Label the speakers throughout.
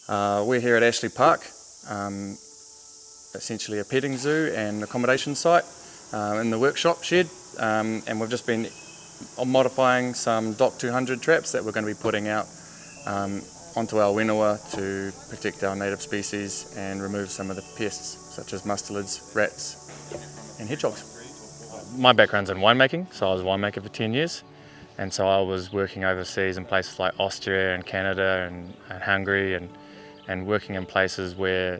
Speaker 1: We're here at Ashley Park, essentially a petting zoo and accommodation site in the workshop shed, and we've just been modifying some DOC 200 traps that we're going to be putting out onto our whenua to protect our native species and remove some of the pests such as mustelids, rats and hedgehogs. My background's in winemaking, so I was a winemaker for 10 years. And so I was working overseas in places like Austria and Canada and Hungary and working in places where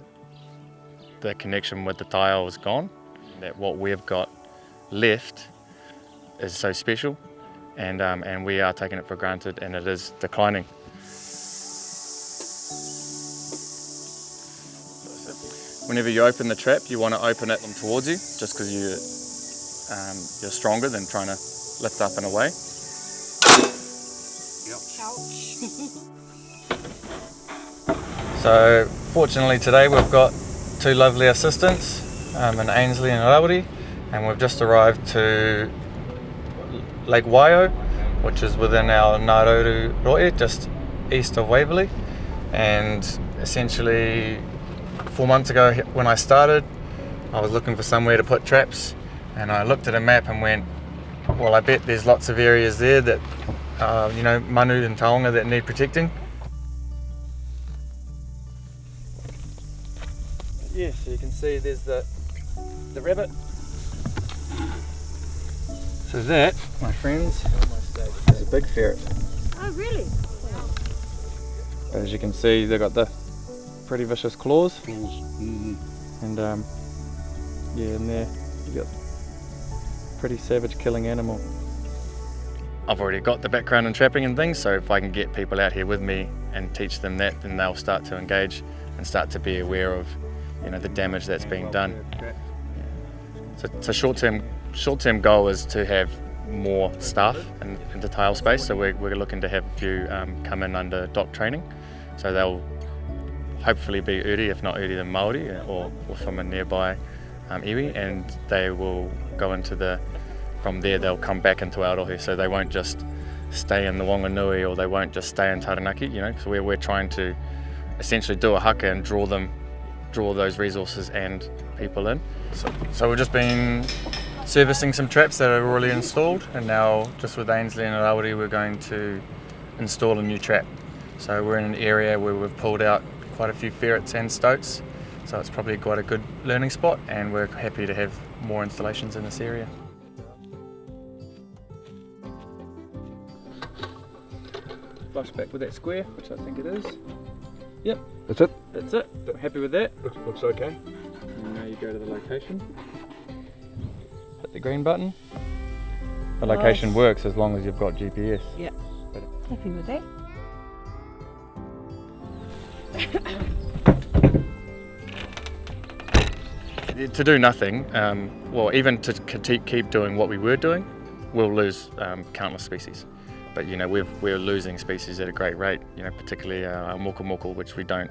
Speaker 1: the connection with the taonga was gone. That what we've got left is so special, and we are taking it for granted, and it is declining. Whenever you open the trap, you want to open it towards you, just because you're stronger than trying to lift up and away. So fortunately today we've got two lovely assistants in Ainsley and Rawiri, and we've just arrived to Lake Wyo, which is within our Ngā Rauru just east of Waverley. And essentially 4 months ago when I started, I was looking for somewhere to put traps, and I looked at a map and went, well, I bet there's lots of areas there that manu and taonga that need protecting. Yeah, so you can see there's the rabbit. So that, my friends, is a big ferret.
Speaker 2: Oh, really?
Speaker 1: As you can see, they've got the pretty vicious claws. And yeah, in there you got pretty savage killing animal. I've already got the background in trapping and things, so if I can get people out here with me and teach them that, then they'll start to engage and start to be aware of the damage that's being done. So short-term goal is to have more staff in the tail space, so we're looking to have a few come in under DOC training, so they'll hopefully be uri, if not uri then Māori, or from a nearby iwi, and they will go into from there they'll come back into Aotearoa, so they won't just stay in the Wanganui or they won't just stay in Taranaki, so we're trying to essentially do a haka and draw those resources and people in. So we've just been servicing some traps that are already installed, and now just with Ainsley and Rawiri we're going to install a new trap. So we're in an area where we've pulled out quite a few ferrets and stoats, so it's probably quite a good learning spot, and we're happy to have more installations in this area. Flush back with that square, which I think it is. Yep.
Speaker 3: That's it?
Speaker 1: That's it. Happy with that?
Speaker 3: Looks okay.
Speaker 1: And now you go to the location. Hit the green button. The location works as long as you've got GPS.
Speaker 2: Yeah. Happy with that?
Speaker 1: To do nothing, well, even to keep doing what we were doing, we'll lose countless species. But we're losing species at a great rate. Particularly our moko, which we don't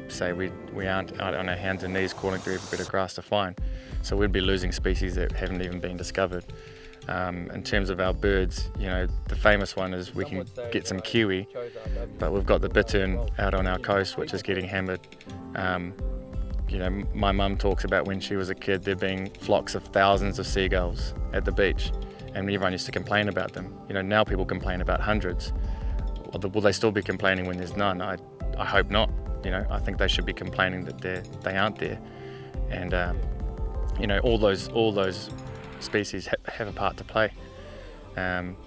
Speaker 1: say we aren't out on our hands and knees crawling through every bit of grass to find. So we'd be losing species that haven't even been discovered. In terms of our birds, the famous one is we can get some kiwi, but we've got the bittern out on our coast, which is getting hammered. My mum talks about when she was a kid there being flocks of thousands of seagulls at the beach, and everyone used to complain about them. Now people complain about hundreds. Will they still be complaining when there's none? I hope not. I think they should be complaining that they aren't there. And all those species have a part to play. And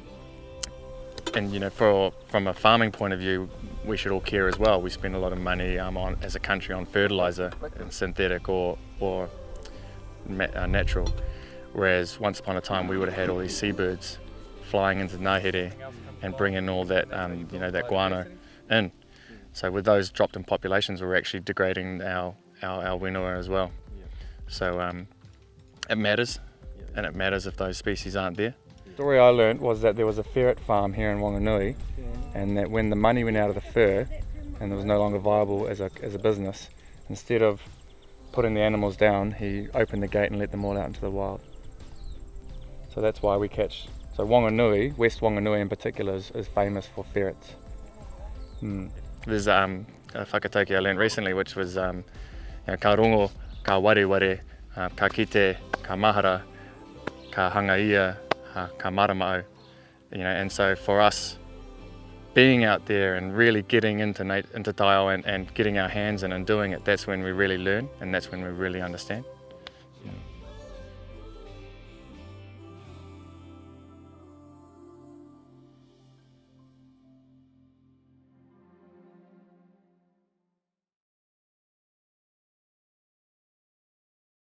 Speaker 1: from a farming point of view, we should all care as well. We spend a lot of money as a country on fertiliser, and synthetic or natural. Whereas once upon a time we would have had all these seabirds flying into ngahere and bringing all that that guano in. So with those dropped in populations, we're actually degrading our whenua as well. So it matters, and it matters if those species aren't there. The story I learned was that there was a ferret farm here in Wanganui, and that when the money went out of the fur and it was no longer viable as a business, instead of putting the animals down, he opened the gate and let them all out into the wild. So that's why we catch. So Wanganui, West Wanganui in particular, is famous for ferrets. There's whakatauki I learned recently, which was ka rongo, ka wareware, ka kite, ka mahara, ka hangaia, ka maramau. And so for us, being out there and really getting into taiao and getting our hands in and doing it, that's when we really learn and that's when we really understand.